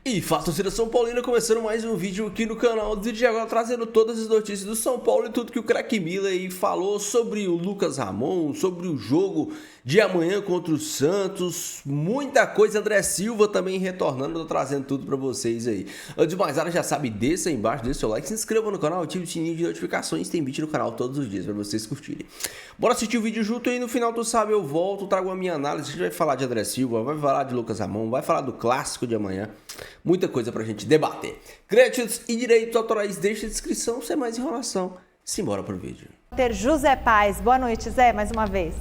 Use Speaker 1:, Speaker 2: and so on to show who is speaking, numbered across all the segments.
Speaker 1: E fala, torcida São Paulina, começando mais um vídeo aqui no canal do dia agora, trazendo todas as notícias do São Paulo e tudo que o craque Miller aí falou sobre o Lucas Ramon, sobre o jogo de amanhã contra o Santos, muita coisa. André Silva também retornando, tô trazendo tudo pra vocês aí. Antes de mais nada, já sabe, desça aí embaixo, deixa o seu like, se inscreva no canal, ative o sininho de notificações, tem vídeo no canal todos os dias pra vocês curtirem. Bora assistir o vídeo junto aí, no final tu sabe, eu volto, trago a minha análise, a gente vai falar de André Silva, vai falar de Lucas Ramon, vai falar do clássico de amanhã, muita coisa pra gente debater. Créditos e direitos autorais, deixa a descrição, sem mais enrolação, simbora pro vídeo.
Speaker 2: Ter José Paz, boa noite, Zé, mais uma vez.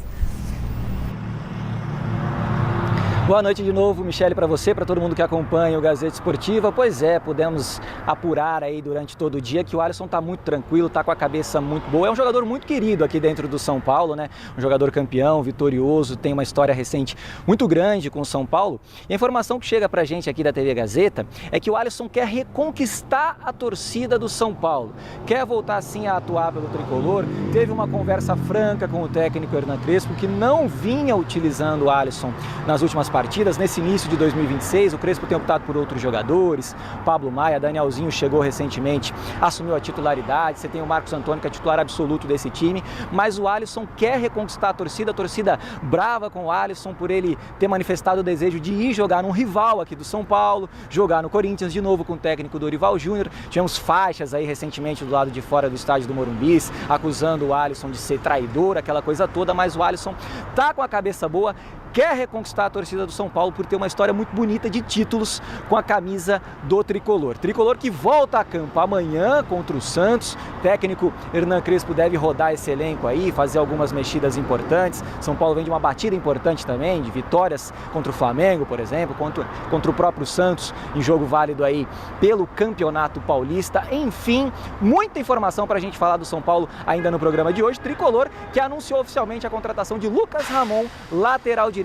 Speaker 3: Boa noite de novo, Michele, para você, para todo mundo que acompanha o Gazeta Esportiva. Pois é, pudemos apurar aí durante todo o dia que o Alisson está muito tranquilo, está com a cabeça muito boa. É um jogador muito querido aqui dentro do São Paulo, né? Um jogador campeão, vitorioso, tem uma história recente muito grande com o São Paulo. E a informação que chega pra gente aqui da TV Gazeta é que o Alisson quer reconquistar a torcida do São Paulo. Quer voltar assim a atuar pelo tricolor. Teve uma conversa franca com o técnico Hernan Crespo, que não vinha utilizando o Alisson nas últimas partidas. Nesse início de 2026, o Crespo tem optado por outros jogadores, Pablo Maia, Danielzinho chegou recentemente, assumiu a titularidade, você tem o Marcos Antônio, que é titular absoluto desse time, mas o Alisson quer reconquistar a torcida brava com o Alisson por ele ter manifestado o desejo de ir jogar num rival aqui do São Paulo, jogar no Corinthians de novo com o técnico Dorival Júnior. Tivemos faixas aí recentemente do lado de fora do estádio do Morumbi, acusando o Alisson de ser traidor, aquela coisa toda, mas o Alisson tá com a cabeça boa, quer reconquistar a torcida do São Paulo por ter uma história muito bonita de títulos com a camisa do Tricolor. Tricolor que volta a campo amanhã contra o Santos. O técnico Hernan Crespo deve rodar esse elenco aí, fazer algumas mexidas importantes. São Paulo vem de uma batida importante também, de vitórias contra o Flamengo, por exemplo, contra o próprio Santos, em jogo válido aí pelo Campeonato Paulista. Enfim, muita informação para a gente falar do São Paulo ainda no programa de hoje. Tricolor que anunciou oficialmente a contratação de Lucas Ramon, lateral direito,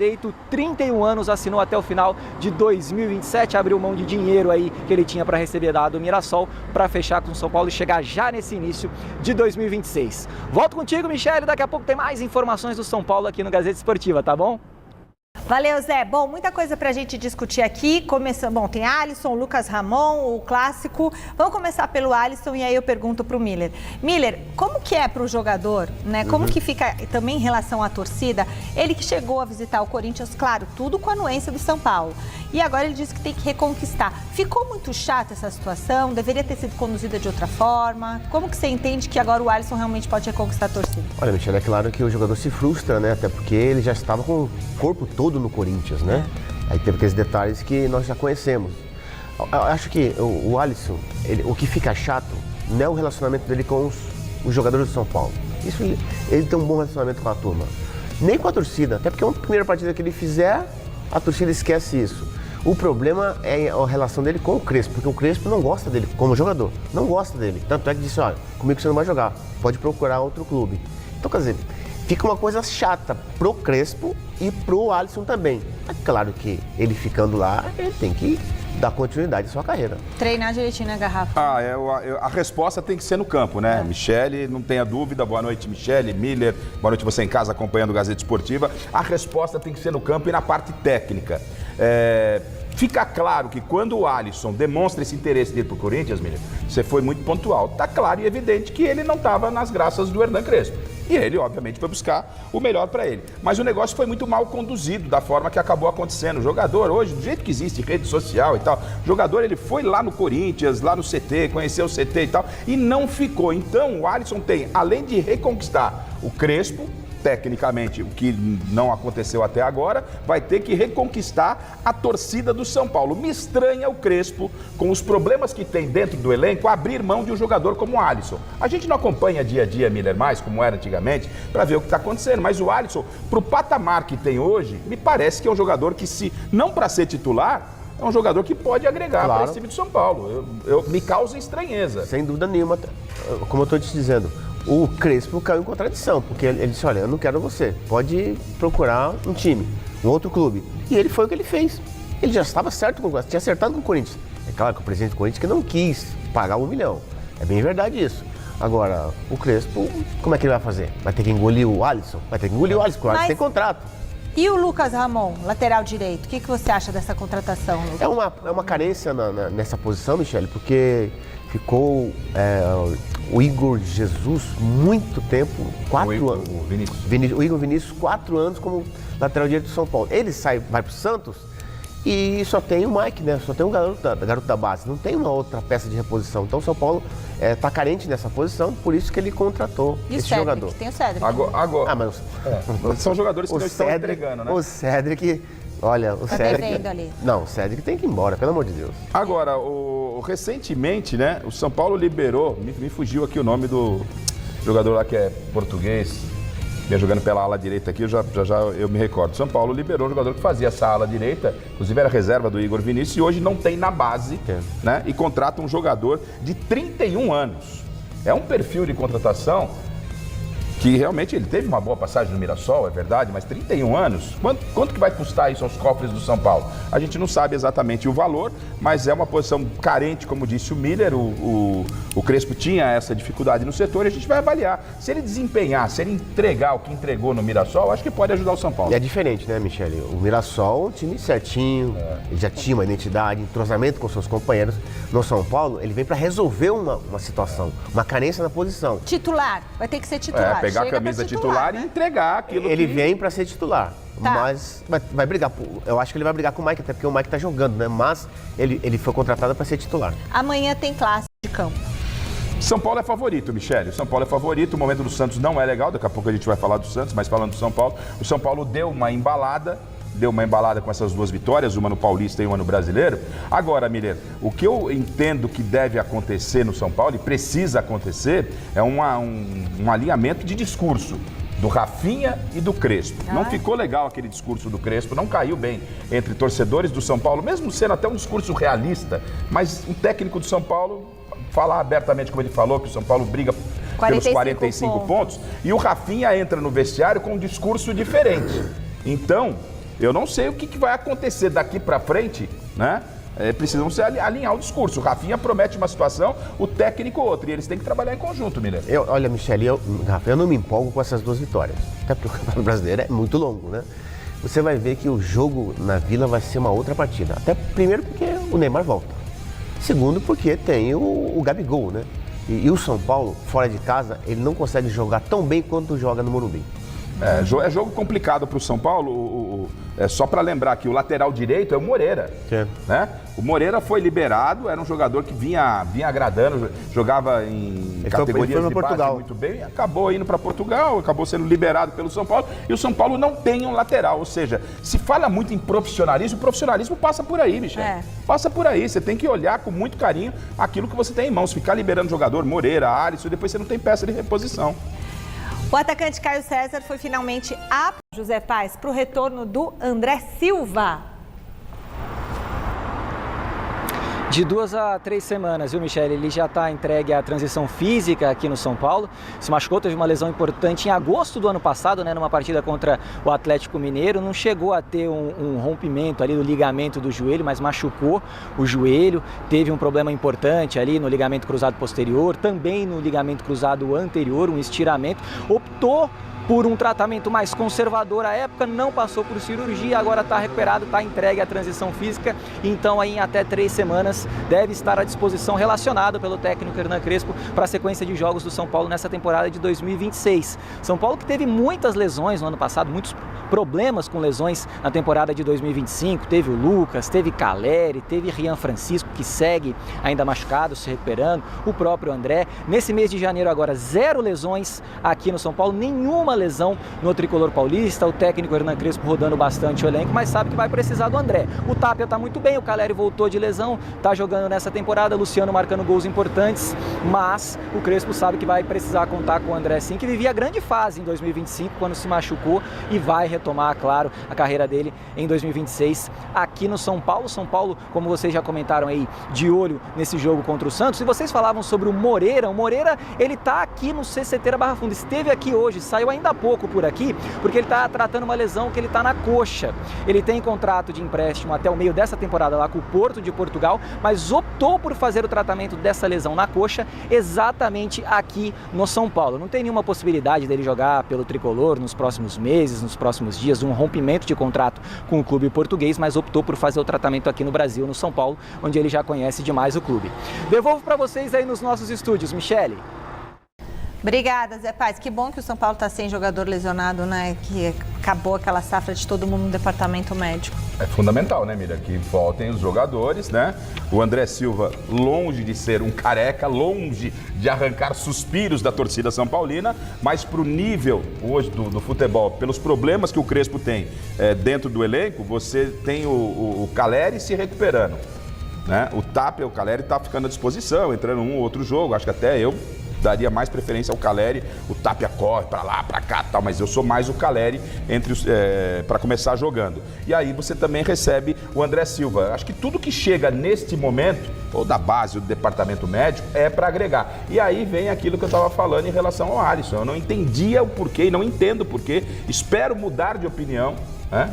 Speaker 3: 31 anos, assinou até o final de 2027, abriu mão de dinheiro aí que ele tinha para receber do Mirassol para fechar com o São Paulo e chegar já nesse início de 2026. Volto contigo, Michele, daqui a pouco tem mais informações do São Paulo aqui no Gazeta Esportiva, tá bom?
Speaker 2: Valeu, Zé. Bom, muita coisa pra gente discutir aqui. Bom, tem Alisson, Lucas Ramon, o clássico. Vamos começar pelo Alisson e aí eu pergunto pro Miller. Miller, como que é pro jogador, né? Como que fica também em relação à torcida? Ele que chegou a visitar o Corinthians, claro, tudo com a anuência do São Paulo. E agora ele diz que tem que reconquistar. Ficou muito chata essa situação? Deveria ter sido conduzida de outra forma? Como que você entende que agora o Alisson realmente pode reconquistar a torcida?
Speaker 4: Olha, Michele, é claro que o jogador se frustra, né? Até porque ele já estava com o corpo todo no Corinthians, né? Aí teve aqueles detalhes que nós já conhecemos. Eu acho que o Alisson, o que fica chato não é o relacionamento dele com os jogadores do São Paulo. Isso, ele tem um bom relacionamento com a turma. Nem com a torcida, até porque a primeira partida que ele fizer, a torcida esquece isso. O problema é a relação dele com o Crespo, porque o Crespo não gosta dele como jogador, não gosta dele. Tanto é que disse, olha, comigo você não vai jogar, pode procurar outro clube. Então, quer dizer, fica uma coisa chata pro Crespo e pro Alisson também. É claro que ele ficando lá, ele tem que dar continuidade à sua carreira.
Speaker 2: Treinar direitinho na garrafa.
Speaker 5: A resposta tem que ser no campo, né? Michele, não tenha dúvida. Boa noite, Michele, Miller. Boa noite você em casa acompanhando o Gazeta Esportiva. A resposta tem que ser no campo e na parte técnica. Fica claro que quando o Alisson demonstra esse interesse dele pro Corinthians, Miller, você foi muito pontual. Tá claro e evidente que ele não estava nas graças do Hernan Crespo. E ele, obviamente, foi buscar o melhor para ele. Mas o negócio foi muito mal conduzido, da forma que acabou acontecendo. O jogador, hoje, do jeito que existe rede social e tal, o jogador, ele foi lá no Corinthians, lá no CT, conheceu o CT e tal, e não ficou. Então, o Alisson tem, além de reconquistar o Crespo, tecnicamente, o que não aconteceu até agora, vai ter que reconquistar a torcida do São Paulo. Me estranha o Crespo, com os problemas que tem dentro do elenco, abrir mão de um jogador como o Alisson. A gente não acompanha dia a dia Miller mais, como era antigamente, para ver o que está acontecendo, mas o Alisson, pro patamar que tem hoje, me parece que é um jogador que, se não para ser titular, é um jogador que pode agregar para esse time de São Paulo. Me causa estranheza.
Speaker 4: Sem dúvida nenhuma, como eu estou te dizendo, o Crespo caiu em contradição, porque ele disse, olha, eu não quero você, pode procurar um time, um outro clube. E ele foi o que ele fez. Ele já estava certo com o Corinthians, tinha acertado com o Corinthians. É claro que o presidente do Corinthians que não quis pagar 1 milhão. É bem verdade isso. Agora, o Crespo, como é que ele vai fazer? Vai ter que engolir o Alisson? Vai ter que engolir o Alisson, porque o Alisson tem contrato.
Speaker 2: E o Lucas Ramon, lateral direito, o que você acha dessa contratação, Lucas?
Speaker 4: É uma carência nessa posição, Michele, porque ficou o Igor Jesus muito tempo, 4 anos. O Igor Vinícius, 4 anos como lateral direito do São Paulo. Ele vai para o Santos e só tem o Mike, né? Só tem o garoto da base, não tem uma outra peça de reposição. Então o São Paulo está carente nessa posição, por isso que ele contratou esse jogador.
Speaker 2: Tem o Cédric.
Speaker 5: Agora
Speaker 4: mas
Speaker 5: são jogadores que não estão entregando, né?
Speaker 4: O Cédric, olha, o Cédric...
Speaker 2: devendo ali.
Speaker 4: Não, o Cédric tem que ir embora, pelo amor de Deus.
Speaker 5: Agora, recentemente, né, o São Paulo liberou, me fugiu aqui o nome do jogador lá que é português, vinha jogando pela ala direita aqui, eu me recordo. São Paulo liberou um jogador que fazia essa ala direita, inclusive era reserva do Igor Vinícius, e hoje não tem na base, né? E contrata um jogador de 31 anos. É um perfil de contratação que realmente ele teve uma boa passagem no Mirassol, é verdade, mas 31 anos, quanto que vai custar isso aos cofres do São Paulo? A gente não sabe exatamente o valor, mas é uma posição carente, como disse o Miller, o Crespo tinha essa dificuldade no setor e a gente vai avaliar. Se ele desempenhar, se ele entregar o que entregou no Mirassol, acho que pode ajudar o São Paulo.
Speaker 4: E é diferente, né, Michele? O Mirassol, um time certinho, ele já tinha uma identidade, entrosamento com seus companheiros. No São Paulo, ele vem para resolver uma situação, uma carência na posição.
Speaker 2: Titular, vai ter que ser titular.
Speaker 5: Pegar a camisa titular e entregar aquilo
Speaker 4: Ele vem para ser titular, mas vai brigar. Eu acho que ele vai brigar com o Mike, até porque o Mike tá jogando, né? Mas ele foi contratado para ser titular.
Speaker 2: Amanhã tem clássico de campo.
Speaker 5: São Paulo é favorito, Michele. São Paulo é favorito. O momento do Santos não é legal. Daqui a pouco a gente vai falar do Santos, mas falando do São Paulo, o São Paulo deu uma embalada com essas 2 vitórias, uma no Paulista e uma no Brasileiro. Agora, Miller, o que eu entendo que deve acontecer no São Paulo, e precisa acontecer, é um alinhamento de discurso do Rafinha e do Crespo. Não ficou legal aquele discurso do Crespo, não caiu bem entre torcedores do São Paulo, mesmo sendo até um discurso realista, mas um técnico do São Paulo falar abertamente, como ele falou, que o São Paulo briga pelos 45 pontos, e o Rafinha entra no vestiário com um discurso diferente. Então, eu não sei o que vai acontecer daqui para frente, né? Precisam alinhar o discurso. O Rafinha promete uma situação, o técnico outra, e eles têm que trabalhar em conjunto, Miller.
Speaker 4: Olha, Michele, Rafa, eu não me empolgo com essas 2 vitórias, até porque o Campeonato Brasileiro é muito longo, né? Você vai ver que o jogo na Vila vai ser uma outra partida. Até primeiro porque o Neymar volta. Segundo porque tem o Gabigol, né? E o São Paulo, fora de casa, ele não consegue jogar tão bem quanto joga no Morumbi.
Speaker 5: É jogo complicado para o São Paulo. Só para lembrar que o lateral direito é o Moreira. Né? O Moreira foi liberado, era um jogador que vinha agradando, jogava em categorias de base muito bem, acabou indo para Portugal, acabou sendo liberado pelo São Paulo, e o São Paulo não tem um lateral. Ou seja, se fala muito em profissionalismo, o profissionalismo passa por aí, Michel. Passa por aí, você tem que olhar com muito carinho aquilo que você tem em mãos, ficar liberando jogador, Moreira, Alisson, depois você não tem peça de reposição.
Speaker 2: O atacante Caio César foi finalmente José Paz para o retorno do André Silva.
Speaker 3: De 2 a 3 semanas, viu, Michele? Ele já está entregue à transição física aqui no São Paulo. Se machucou, teve uma lesão importante em agosto do ano passado, né, numa partida contra o Atlético Mineiro. Não chegou a ter um rompimento ali do ligamento do joelho, mas machucou o joelho. Teve um problema importante ali no ligamento cruzado posterior, também no ligamento cruzado anterior, um estiramento. Optou por um tratamento mais conservador à época, não passou por cirurgia, agora está recuperado, está entregue à transição física, então aí em até 3 semanas deve estar à disposição, relacionado pelo técnico Hernan Crespo para a sequência de jogos do São Paulo nessa temporada de 2026. São Paulo que teve muitas lesões no ano passado, muitos problemas com lesões na temporada de 2025, teve o Lucas, teve Caleri, teve Rian Francisco, que segue ainda machucado, se recuperando, o próprio André. Nesse mês de janeiro agora, 0 lesões aqui no São Paulo, nenhuma lesão no tricolor paulista, o técnico Hernan Crespo rodando bastante o elenco, mas sabe que vai precisar do André. O Tapia está muito bem, o Caleri voltou de lesão, está jogando nessa temporada, Luciano marcando gols importantes, mas o Crespo sabe que vai precisar contar com o André sim, que vivia grande fase em 2025, quando se machucou, e vai retomar, claro, a carreira dele em 2026 aqui no São Paulo. São Paulo, como vocês já comentaram aí, de olho nesse jogo contra o Santos. E vocês falavam sobre o Moreira, ele está aqui no CCT da Barra Funda, esteve aqui hoje, saiu ainda anda pouco por aqui porque ele está tratando uma lesão que ele está na coxa. Ele tem contrato de empréstimo até o meio dessa temporada lá com o Porto de Portugal, mas optou por fazer o tratamento dessa lesão na coxa exatamente aqui no São Paulo. Não tem nenhuma possibilidade dele jogar pelo tricolor nos próximos meses, nos próximos dias, um rompimento de contrato com o clube português, mas optou por fazer o tratamento aqui no Brasil, no São Paulo, onde ele já conhece demais o clube. Devolvo para vocês aí nos nossos estúdios, Michele.
Speaker 2: Obrigada, Zé Paz. Que bom que o São Paulo está sem jogador lesionado, né? Que acabou aquela safra de todo mundo no departamento médico.
Speaker 5: É fundamental, né, Miriam? Que voltem os jogadores, né? O André Silva, longe de ser um careca, longe de arrancar suspiros da torcida são paulina, mas para o nível hoje do futebol, pelos problemas que o Crespo tem dentro do elenco, você tem o Caleri se recuperando, né? O Tapia, o Caleri está ficando à disposição, entrando um ou outro jogo, acho que até eu daria mais preferência ao Caleri, o Tapia corre pra lá, pra cá e tal, mas eu sou mais o Caleri para começar jogando. E aí você também recebe o André Silva. Acho que tudo que chega neste momento, ou da base, ou do departamento médico, é para agregar. E aí vem aquilo que eu estava falando em relação ao Alisson. Eu não entendia o porquê e não entendo o porquê. Espero mudar de opinião.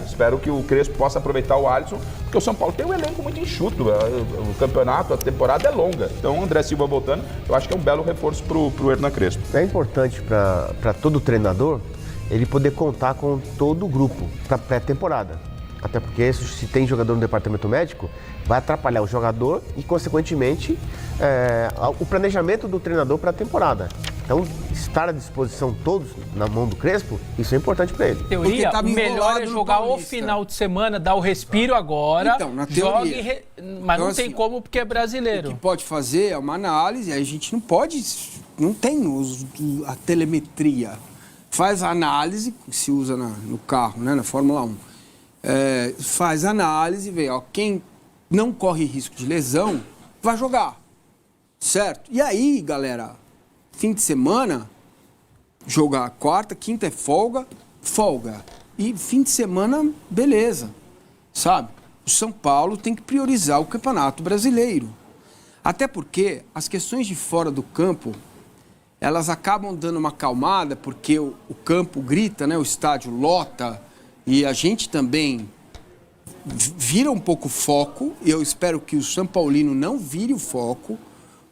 Speaker 5: Espero que o Crespo possa aproveitar o Alisson, porque o São Paulo tem um elenco muito enxuto, o campeonato, a temporada é longa. Então o André Silva voltando, eu acho que é um belo reforço pro Hernan Crespo.
Speaker 4: É importante para todo treinador ele poder contar com todo o grupo para pré-temporada. Até porque se tem jogador no departamento médico, vai atrapalhar o jogador e, consequentemente, o planejamento do treinador para a temporada. Então, estar à disposição todos na mão do Crespo, isso é importante para ele.
Speaker 6: Teoria, o melhor é jogar o final de semana, dar o respiro agora,
Speaker 7: então, na teoria.
Speaker 6: Mas
Speaker 7: então,
Speaker 6: não tem como porque é brasileiro.
Speaker 7: O que pode fazer é uma análise, aí a gente não tem a telemetria. Faz a análise, que se usa no carro, né, na Fórmula 1. Faz a análise, vê, quem não corre risco de lesão, vai jogar, certo? E aí, galera, fim de semana, jogar quarta, quinta é folga. E fim de semana, beleza, sabe? O São Paulo tem que priorizar o Campeonato Brasileiro. Até porque as questões de fora do campo, elas acabam dando uma acalmada, porque o campo grita, né? O estádio lota, e a gente também vira um pouco o foco, e eu espero que o São Paulino não vire o foco,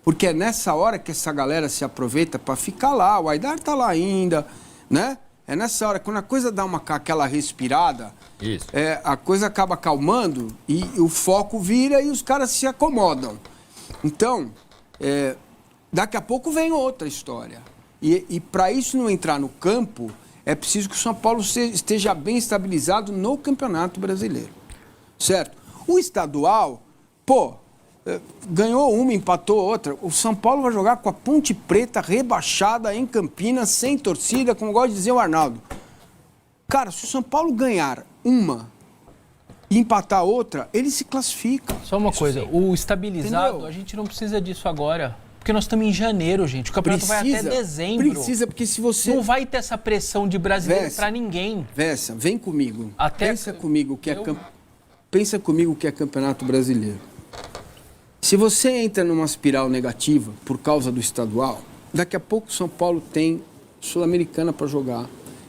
Speaker 7: porque é nessa hora que essa galera se aproveita para ficar lá, o Aidar tá lá ainda, né? É nessa hora, quando a coisa dá aquela respirada, isso. A coisa acaba acalmando e o foco vira e os caras se acomodam. Então, daqui a pouco vem outra história. E para isso não entrar no campo, é preciso que o São Paulo esteja bem estabilizado no Campeonato Brasileiro. Certo? O estadual, ganhou uma, empatou outra. O São Paulo vai jogar com a Ponte Preta rebaixada em Campinas, sem torcida, como gosta de dizer o Arnaldo. Cara, se o São Paulo ganhar uma e empatar outra, ele se classifica.
Speaker 6: Só uma coisa,
Speaker 7: sim.
Speaker 6: O estabilizado, entendeu? A gente não precisa disso agora. Porque nós estamos em janeiro, gente. O campeonato vai até dezembro.
Speaker 7: Precisa, porque se você...
Speaker 6: Não vai ter essa pressão de brasileiro para ninguém.
Speaker 7: Vessa, vem comigo. Pensa comigo o que é Campeonato Brasileiro. Se você entra numa espiral negativa por causa do estadual, daqui a pouco o São Paulo tem Sul-Americana para jogar,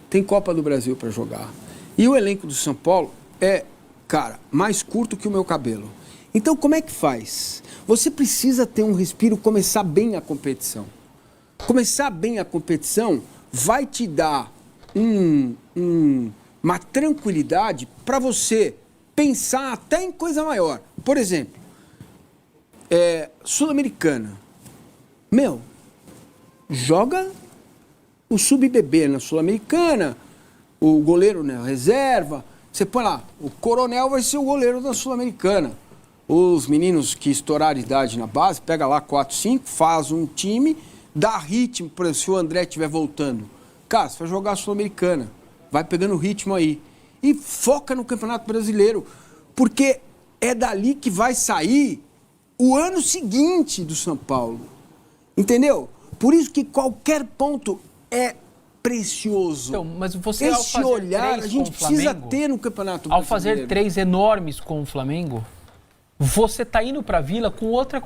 Speaker 7: tem Copa do Brasil para jogar. E o elenco do São Paulo é, cara, mais curto que o meu cabelo. Então, como é que faz? Você precisa ter um respiro, começar bem a competição. Começar bem a competição vai te dar uma tranquilidade para você pensar até em coisa maior. Por exemplo, Sul-Americana. Joga o sub-bebê na Sul-Americana, o goleiro na reserva. Você põe lá, o Coronel vai ser o goleiro da Sul-Americana. Os meninos que estouraram idade na base, pega lá 4, 5, faz um time, dá ritmo, por exemplo, se o André estiver voltando. Cara, você vai jogar a Sul-Americana, vai pegando o ritmo aí. E foca no Campeonato Brasileiro, porque é dali que vai sair o ano seguinte do São Paulo. Entendeu? Por isso que qualquer ponto é precioso.
Speaker 6: Então, mas você,
Speaker 7: esse olhar a gente precisa ter no Campeonato Brasileiro.
Speaker 6: Ao fazer 3 enormes com o Flamengo, você tá indo pra Vila com outra...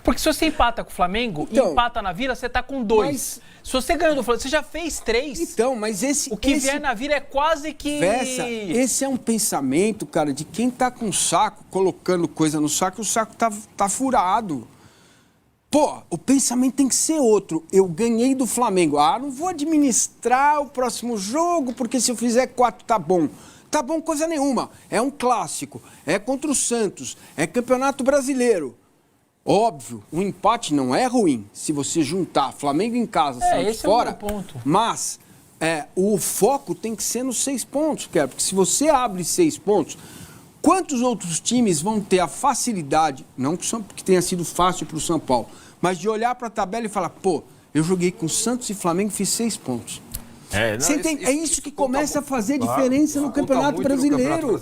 Speaker 6: Porque se você empata com o Flamengo e empata na Vila, você tá com 2. Se você ganhou do Flamengo, você já fez 3.
Speaker 7: Então, mas
Speaker 6: o que vier na Vila é quase que...
Speaker 7: Esse é um pensamento, cara, de quem tá com o saco, colocando coisa no saco, e o saco tá furado. Pô, o pensamento tem que ser outro. Eu ganhei do Flamengo. Não vou administrar o próximo jogo, porque se eu fizer 4 tá bom. Tá bom coisa nenhuma. É um clássico. É contra o Santos. É Campeonato Brasileiro. Óbvio, o empate não é ruim. Se você juntar Flamengo em casa, Santos fora.
Speaker 6: É o meu ponto.
Speaker 7: Mas o foco tem que ser nos 6 pontos, cara. Porque se você abre 6 pontos, quantos outros times vão ter a facilidade, não que tenha sido fácil para o São Paulo, mas de olhar para a tabela e falar, pô, eu joguei com Santos e Flamengo e fiz 6 pontos. É isso que começa a fazer diferença no Campeonato Brasileiro.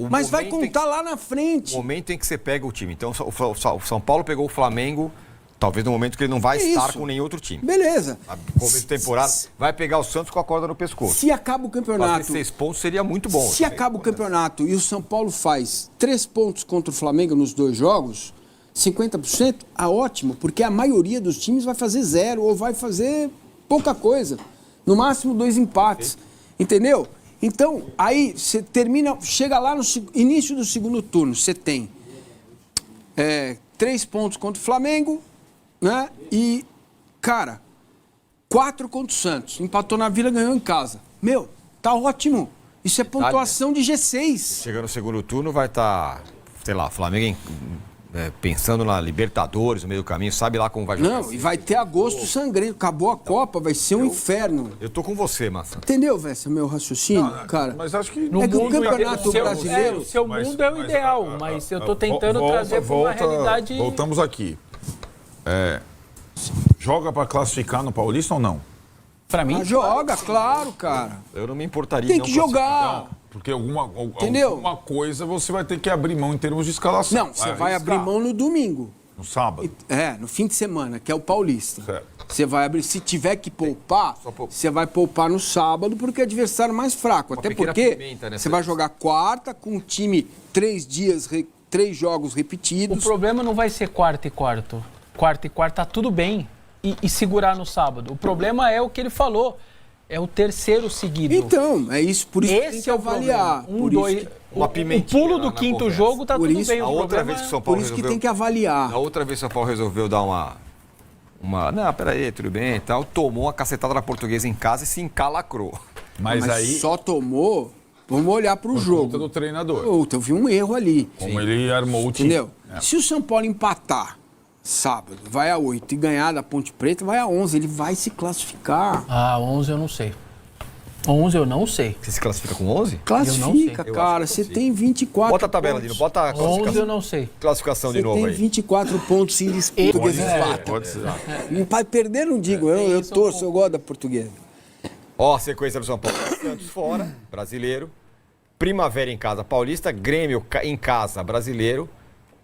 Speaker 7: Mas vai contar lá na frente.
Speaker 8: O momento em que você pega o time. Então, o São Paulo pegou o Flamengo, talvez no momento que ele não vai estar com nenhum outro time.
Speaker 7: Beleza.
Speaker 8: Começo de temporada, vai pegar o Santos com a corda no pescoço.
Speaker 7: Se acaba o campeonato...
Speaker 8: Fazer 6 pontos seria muito bom.
Speaker 7: Se acaba o campeonato e o São Paulo faz 3 pontos contra o Flamengo nos 2 jogos, 50%, ótimo, porque a maioria dos times vai fazer 0 ou vai fazer pouca coisa. No máximo 2 empates, entendeu? Então, aí você chega lá no início do segundo turno, você tem 3 pontos contra o Flamengo, né? E, cara, 4 contra o Santos. Empatou na Vila, ganhou em casa. Tá ótimo. Isso é pontuação de G6.
Speaker 8: Chegando no segundo turno vai estar, sei lá, Flamengo pensando na Libertadores, no meio do caminho, sabe lá como vai jogar.
Speaker 7: Não, e vai ter agosto sangrento. Acabou a Copa, vai ser um inferno.
Speaker 8: Eu tô com você, Massa.
Speaker 7: Entendeu, Vessa, meu raciocínio, cara?
Speaker 5: Mas acho que...
Speaker 7: que o Campeonato Brasileiro...
Speaker 6: O seu mundo é o ideal, mas eu tô tentando trazer para uma realidade...
Speaker 5: Voltamos aqui. Joga para classificar no Paulista ou não?
Speaker 6: Para mim?
Speaker 7: Joga, claro, cara.
Speaker 8: Eu não me importaria.
Speaker 7: Tem que jogar.
Speaker 5: Porque alguma coisa você vai ter que abrir mão em termos de escalação.
Speaker 7: Não, você vai abrir mão no domingo.
Speaker 5: No sábado?
Speaker 7: No fim de semana, que é o Paulista.
Speaker 5: Certo.
Speaker 7: Você vai abrir, se tiver que poupar, você vai poupar no sábado, porque é adversário mais fraco. Até porque você vai jogar quarta com o time 3 jogos repetidos.
Speaker 6: O problema não vai ser quarta e quarto. Quarta e quarta tá tudo bem. E segurar no sábado. O problema é o que ele falou. É o 3º seguido.
Speaker 7: Então, é isso. Por isso que tem que avaliar.
Speaker 8: O
Speaker 6: pulo do 5º jogo tá tudo bem.
Speaker 8: A outra vez que o São Paulo
Speaker 7: por isso que tem que avaliar.
Speaker 8: A outra vez que o São Paulo resolveu dar uma... Não, peraí, tudo bem e tal. Tomou uma cacetada da Portuguesa em casa e se encalacrou.
Speaker 5: Mas aí...
Speaker 7: só tomou... Vamos olhar para o jogo.
Speaker 5: Por conta do treinador.
Speaker 7: Eu vi um erro ali.
Speaker 5: Como ele armou o time.
Speaker 7: Entendeu? Se o São Paulo empatar sábado, vai a 8 e ganhar da Ponte Preta, vai a 11. Ele vai se classificar.
Speaker 6: 11 eu não sei. 11 eu não sei.
Speaker 8: Você se classifica com 11?
Speaker 7: Classifica, cara. Você tem 24
Speaker 8: Bota a tabela, Dino. Bota a classificação.
Speaker 6: 11 eu não sei.
Speaker 8: Classificação de novo aí.
Speaker 7: Você tem 24 pontos em disputa.
Speaker 5: Pode ser.
Speaker 7: Não vai perder, não digo. Eu torço, eu gosto da Portuguesa.
Speaker 8: A sequência do São Paulo. Santos fora, brasileiro. Primavera em casa, Paulista. Grêmio em casa, brasileiro.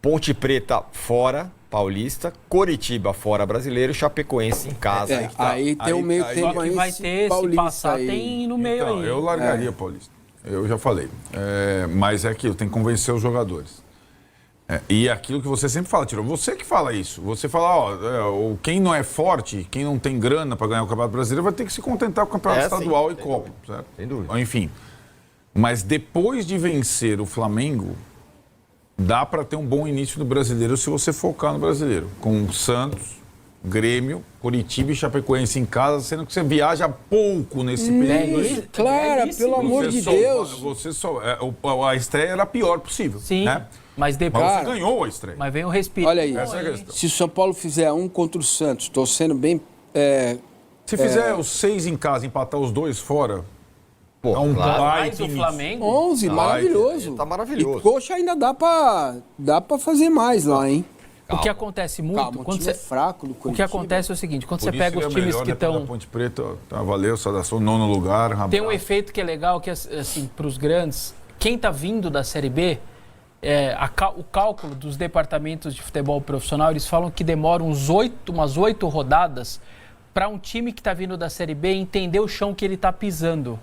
Speaker 8: Ponte Preta fora, Paulista. Coritiba fora, brasileiro. Chapecoense em casa.
Speaker 7: Aí tem o meio tempo aí.
Speaker 6: Vai ter, se passar, tem no meio aí.
Speaker 5: Eu largaria Paulista. Eu já falei. Mas é aquilo, tem que convencer os jogadores. E é aquilo que você sempre fala, Tiro. Você que fala isso. Você fala, quem não é forte, quem não tem grana para ganhar o Campeonato Brasileiro, vai ter que se contentar com o Campeonato Estadual e Copa. Certo?
Speaker 8: Sem dúvida.
Speaker 5: Enfim. Mas depois de vencer o Flamengo, dá para ter um bom início do Brasileiro se você focar no Brasileiro. Com Santos, Grêmio, Coritiba e Chapecoense em casa, sendo que você viaja pouco nesse período.
Speaker 7: Claro, pelo amor de Deus.
Speaker 5: A estreia era a pior possível.
Speaker 6: Sim,
Speaker 5: né?
Speaker 6: mas depois...
Speaker 5: Mas você ganhou a estreia.
Speaker 6: Mas vem o respiro.
Speaker 7: Olha aí,
Speaker 5: Essa é a questão.
Speaker 7: se o São Paulo fizer 1 contra o Santos, estou sendo bem...
Speaker 5: Se fizer os 6 em casa, empatar os 2 fora...
Speaker 8: Pô,
Speaker 6: mais o Flamengo.
Speaker 7: 11, maravilhoso.
Speaker 8: Tá maravilhoso.
Speaker 7: E, poxa, ainda dá pra fazer mais lá, hein?
Speaker 6: O que acontece muito...
Speaker 7: Calma,
Speaker 6: quando
Speaker 7: você é fraco do Coritiba.
Speaker 6: O que acontece é o seguinte, quando você pega os times que estão...
Speaker 5: Ponte Preta, valeu, saudação, 9º lugar.
Speaker 6: Tem um efeito que é legal, que assim, para os grandes, quem tá vindo da Série B, o cálculo dos departamentos de futebol profissional, eles falam que demora umas 8 rodadas para um time que tá vindo da Série B entender o chão que ele tá pisando.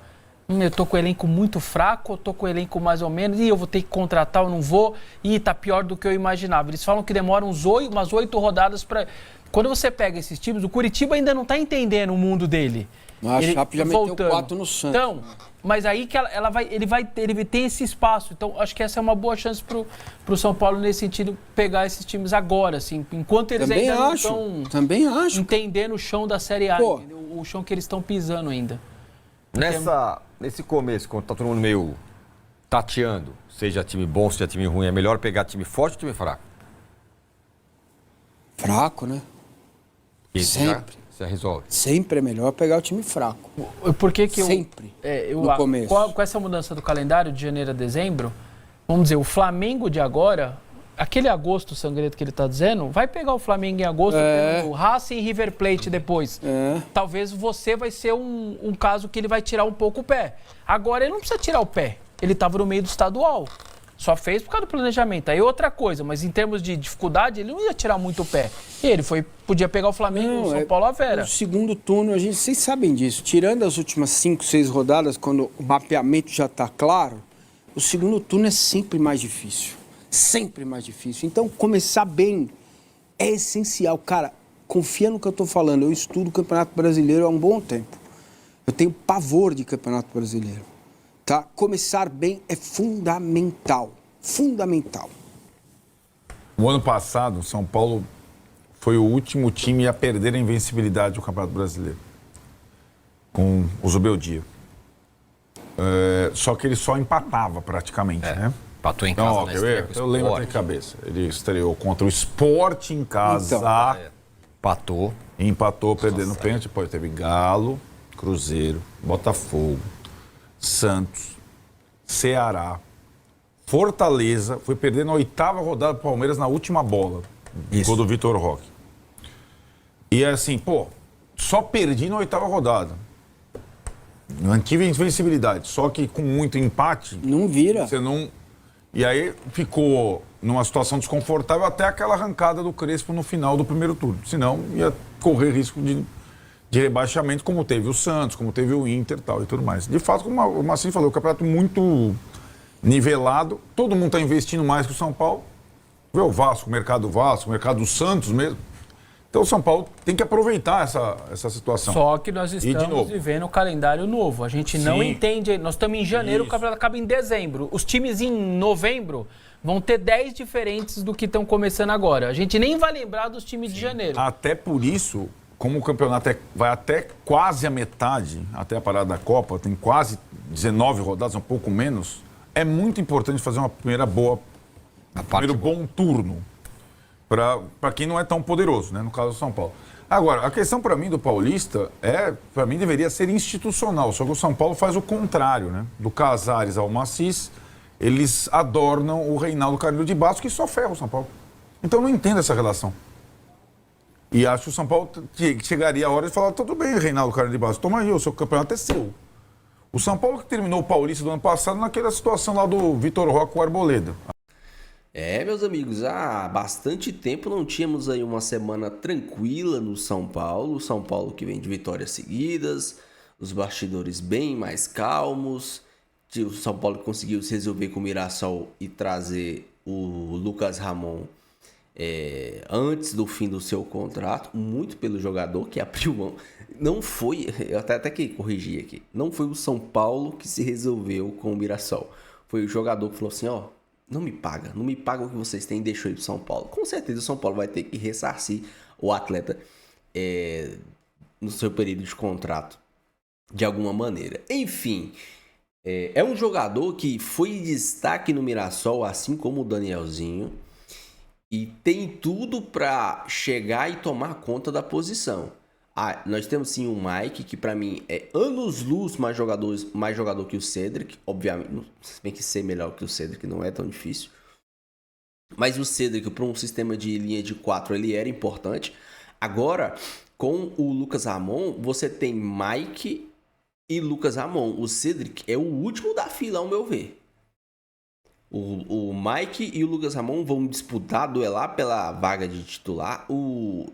Speaker 6: Eu tô com o elenco muito fraco, eu tô com o elenco mais ou menos, e eu vou ter que contratar ou não vou, e tá pior do que eu imaginava. Eles falam que demoram umas 8 rodadas para... Quando você pega esses times, o Curitiba ainda não tá entendendo o mundo dele.
Speaker 7: A Chape já meteu 4 no Santos.
Speaker 6: Então, mas aí que ele tem esse espaço. Então, acho que essa é uma boa chance pro São Paulo, nesse sentido, pegar esses times agora, assim, enquanto eles
Speaker 7: Também
Speaker 6: ainda
Speaker 7: acho,
Speaker 6: não
Speaker 7: também
Speaker 6: estão
Speaker 7: acho.
Speaker 6: entendendo o chão da Série A,
Speaker 7: Pô.
Speaker 6: entendeu? O chão que eles estão pisando ainda.
Speaker 8: Nesse começo, quando tá todo mundo meio tateando, seja time bom, seja time ruim, é melhor pegar time forte ou time fraco?
Speaker 7: Fraco, né?
Speaker 8: Isso
Speaker 7: Sempre.
Speaker 8: já resolve.
Speaker 7: Sempre é melhor pegar o time fraco.
Speaker 6: Por que que
Speaker 7: Sempre. No começo.
Speaker 6: Com essa mudança do calendário de janeiro a dezembro, vamos dizer, o Flamengo de agora, aquele agosto sangrento que ele está dizendo, vai pegar o Flamengo em agosto, o Racing e River Plate depois. Talvez você vai ser um caso que ele vai tirar um pouco o pé. Agora ele não precisa tirar o pé, ele estava no meio do estadual. Só fez por causa do planejamento. Aí outra coisa, mas em termos de dificuldade, ele não ia tirar muito o pé. E ele podia pegar o Flamengo, o São Paulo, a Vera.
Speaker 7: No segundo turno, vocês sabem disso. Tirando as últimas 5, 6 rodadas, quando o mapeamento já está claro, o segundo turno é sempre mais difícil. Sempre mais difícil. Então, começar bem é essencial. Cara, confia no que eu estou falando. Eu estudo o Campeonato Brasileiro há um bom tempo. Eu tenho pavor de Campeonato Brasileiro. Tá? Começar bem é fundamental. Fundamental.
Speaker 9: O ano passado, o São Paulo foi o último time a perder a invencibilidade do Campeonato Brasileiro. Com o Zubeldia. Só que ele só empatava praticamente, né?
Speaker 8: Empatou em
Speaker 9: Então,
Speaker 8: casa,
Speaker 9: ó,
Speaker 8: na
Speaker 9: quer
Speaker 8: estreia
Speaker 9: ver?
Speaker 8: com o
Speaker 9: Eu lembro
Speaker 8: Sport.
Speaker 9: até de cabeça. Ele estreou contra o Sport em casa.
Speaker 7: Então,
Speaker 8: Empatou.
Speaker 9: Empatou, perdendo pênalti. Depois teve Galo, Cruzeiro, Botafogo, Santos, Ceará, Fortaleza. Foi perder na 8ª rodada do Palmeiras na última bola. Gol do Vitor Roque. E assim, só perdi na 8ª rodada. Mantive a invencibilidade. Só que com muito empate...
Speaker 7: Não vira.
Speaker 9: Você não... E aí ficou numa situação desconfortável até aquela arrancada do Crespo no final do primeiro turno. Senão ia correr risco de rebaixamento, como teve o Santos, como teve o Inter e tudo mais. De fato, como o Massinho falou, o campeonato muito nivelado, todo mundo está investindo mais que o São Paulo. Vê o Vasco, o mercado do Santos mesmo. Então o São Paulo tem que aproveitar essa situação.
Speaker 6: Só que nós estamos vivendo o calendário novo. A gente não entende. Nós estamos em janeiro, o campeonato acaba em dezembro. Os times em novembro vão ter 10 diferentes do que estão começando agora. A gente nem vai lembrar dos times de janeiro.
Speaker 9: Até por isso, como o campeonato vai até quase a metade, até a parada da Copa, tem quase 19 rodadas, um pouco menos, é muito importante fazer uma primeiro bom turno para quem não é tão poderoso, né? No caso do São Paulo. Agora, a questão para mim do Paulista para mim deveria ser institucional, só que o São Paulo faz o contrário, né? Do Casares ao Macis, eles adornam o Reinaldo Carneiro de Bastos, que só ferra o São Paulo. Então eu não entendo essa relação. E acho que o São Paulo chegaria a hora de falar, tudo bem, Reinaldo Carneiro de Bastos, toma aí, o seu campeonato é seu. O São Paulo que terminou o Paulista do ano passado naquela situação lá do Vitor Roque com o Arboleda.
Speaker 1: Meus amigos, há bastante tempo não tínhamos aí uma semana tranquila no São Paulo. O São Paulo que vem de vitórias seguidas, os bastidores bem mais calmos. O São Paulo conseguiu se resolver com o Mirassol e trazer o Lucas Ramon antes do fim do seu contrato, muito pelo jogador que abriu mão. Não foi, eu até que corrigi aqui, não foi o São Paulo que se resolveu com o Mirassol. Foi o jogador que falou assim, não me paga o que vocês têm e deixou ir pro São Paulo. Com certeza o São Paulo vai ter que ressarcir o atleta no seu período de contrato, de alguma maneira. Enfim, é um jogador que foi destaque no Mirassol, assim como o Danielzinho, e tem tudo para chegar e tomar conta da posição. Nós temos sim o Mike, que para mim é anos-luz mais jogador que o Cedric. Obviamente, se bem que ser melhor que o Cedric não é tão difícil. Mas o Cedric, para um sistema de linha de 4, ele era importante. Agora, com o Lucas Ramon, você tem Mike e Lucas Ramon. O Cedric é o último da fila, ao meu ver. O Mike e o Lucas Ramon vão disputar, duelar pela vaga de titular. O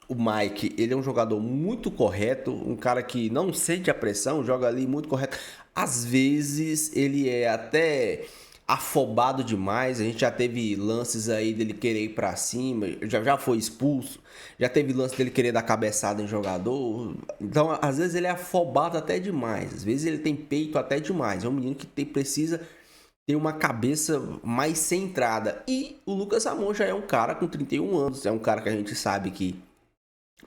Speaker 1: o Mike, ele é um jogador muito correto, um cara que não sente a pressão, joga ali muito correto. Às vezes ele é até afobado demais, a gente já teve lances aí dele querer ir pra cima, já foi expulso, já teve lance dele querer dar cabeçada em jogador, então às vezes ele é afobado até demais, às vezes ele tem peito até demais, é um menino que precisa ter uma cabeça mais centrada. E o Lucas Ramon já é um cara com 31 anos, é um cara que a gente sabe que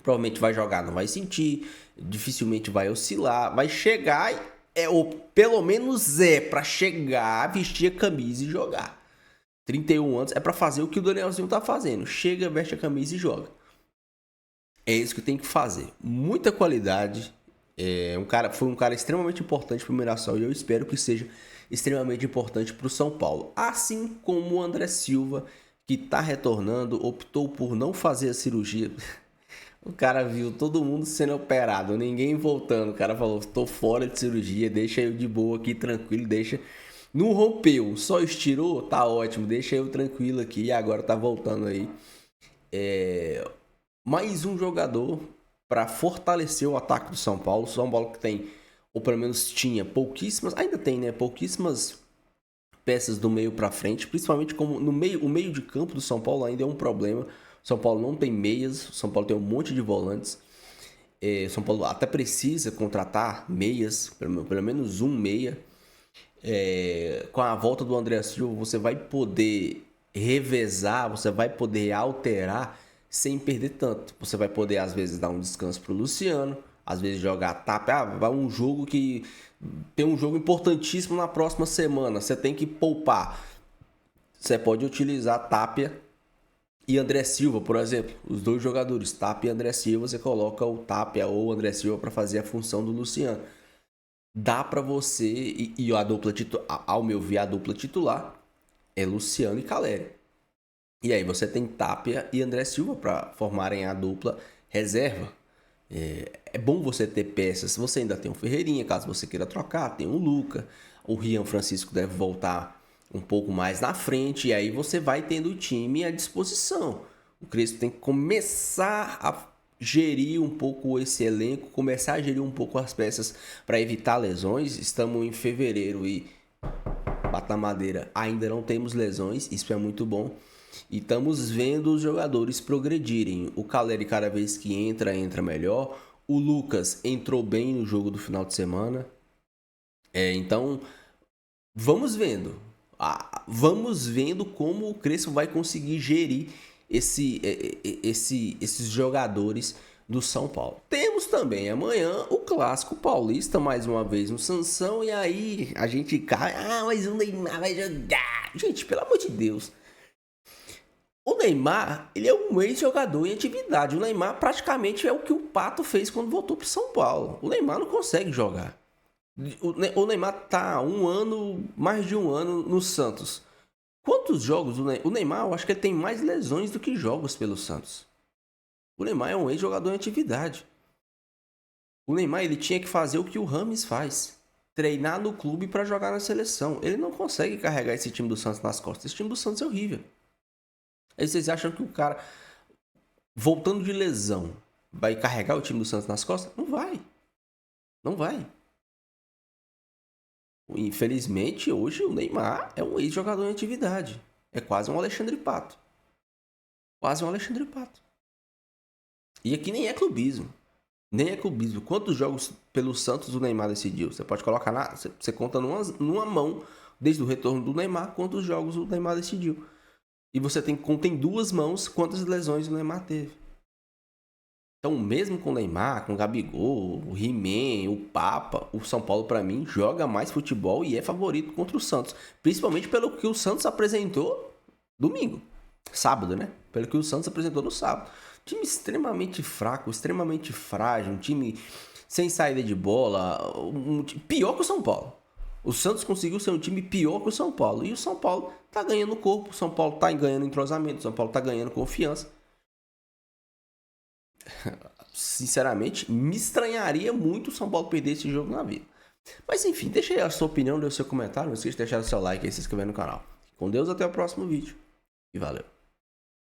Speaker 1: provavelmente vai jogar, não vai sentir, dificilmente vai oscilar, vai chegar ou pelo menos para chegar, vestir a camisa e jogar. 31 anos é para fazer o que o Danielzinho tá fazendo, chega, veste a camisa e joga. É isso que tem que fazer. Muita qualidade, foi um cara extremamente importante para o Mirassol e eu espero que seja extremamente importante para o São Paulo. Assim como o André Silva, que está retornando, optou por não fazer a cirurgia. O cara viu todo mundo sendo operado, ninguém voltando. O cara falou, tô fora de cirurgia, deixa eu de boa aqui, tranquilo, deixa... Não rompeu, só estirou, tá ótimo, deixa eu tranquilo aqui e agora tá voltando aí. Mais um jogador para fortalecer o ataque do São Paulo. O São Paulo que tem, ou pelo menos tinha, pouquíssimas, ainda tem, né? Pouquíssimas peças do meio para frente, principalmente como o meio de campo do São Paulo ainda é um problema. O São Paulo não tem meias, o São Paulo tem um monte de volantes. O São Paulo até precisa contratar meias, pelo menos um meia. Com a volta do André Silva, você vai poder revezar, você vai poder alterar sem perder tanto. Você vai poder, às vezes, dar um descanso pro Luciano, às vezes jogar tapa. Vai um jogo que tem um jogo importantíssimo na próxima semana, você tem que poupar. Você pode utilizar Tapia e André Silva, por exemplo, os dois jogadores, Tapia e André Silva, você coloca o Tapia ou o André Silva para fazer a função do Luciano. Dá para você, e a dupla titular, ao meu ver, a dupla titular é Luciano e Caleri. E aí você tem Tapia e André Silva para formarem a dupla reserva. É bom você ter peças, você ainda tem o Ferreirinha, caso você queira trocar, tem o Luca, o Rian Francisco deve voltar um pouco mais na frente, e aí você vai tendo o time à disposição. O Crespo tem que começar a gerir um pouco esse elenco, começar a gerir um pouco as peças para evitar lesões. Estamos em fevereiro e, bata na madeira, ainda não temos lesões, isso é muito bom. E estamos vendo os jogadores progredirem. O Caleri, cada vez que entra melhor. O Lucas entrou bem no jogo do final de semana. Então, vamos vendo. Vamos vendo como o Crespo vai conseguir gerir esses jogadores do São Paulo. Temos também amanhã o Clássico Paulista, mais uma vez no Sansão. E aí a gente cai. Mas o Neymar vai jogar. Gente, pelo amor de Deus. O Neymar, ele é um ex-jogador em atividade. O Neymar praticamente é o que o Pato fez quando voltou para São Paulo. O Neymar não consegue jogar. O Neymar tá mais de um ano no Santos. Quantos jogos o Neymar, eu acho que ele tem mais lesões do que jogos pelo Santos. O Neymar é um ex-jogador em atividade. O Neymar, ele tinha que fazer o que o Rames faz. Treinar no clube para jogar na seleção. Ele não consegue carregar esse time do Santos nas costas. Esse time do Santos é horrível. Aí vocês acham que o cara, voltando de lesão, vai carregar o time do Santos nas costas? Não vai. Não vai. Infelizmente, hoje o Neymar é um ex-jogador em atividade. É quase um Alexandre Pato. Quase um Alexandre Pato. E aqui nem é clubismo. Nem é clubismo. Quantos jogos pelo Santos o Neymar decidiu? Você pode colocar você conta numa mão, desde o retorno do Neymar, quantos jogos o Neymar decidiu. E você conta em duas mãos quantas lesões o Neymar teve. Então, mesmo com o Neymar, com o Gabigol, o He-Man, o Papa, o São Paulo, para mim, joga mais futebol e é favorito contra o Santos. Principalmente pelo que o Santos apresentou domingo. Sábado, né? Pelo que o Santos apresentou no sábado. Time extremamente fraco, extremamente frágil, um time sem saída de bola, pior que o São Paulo. O Santos conseguiu ser um time pior que o São Paulo. E o São Paulo tá ganhando corpo, o São Paulo tá ganhando entrosamento, o São Paulo tá ganhando confiança. Sinceramente, me estranharia muito o São Paulo perder esse jogo na vida. Mas enfim, deixa aí a sua opinião, deixa o seu comentário, não esqueça de deixar o seu like e se inscrever no canal. Com Deus, até o próximo vídeo. E valeu.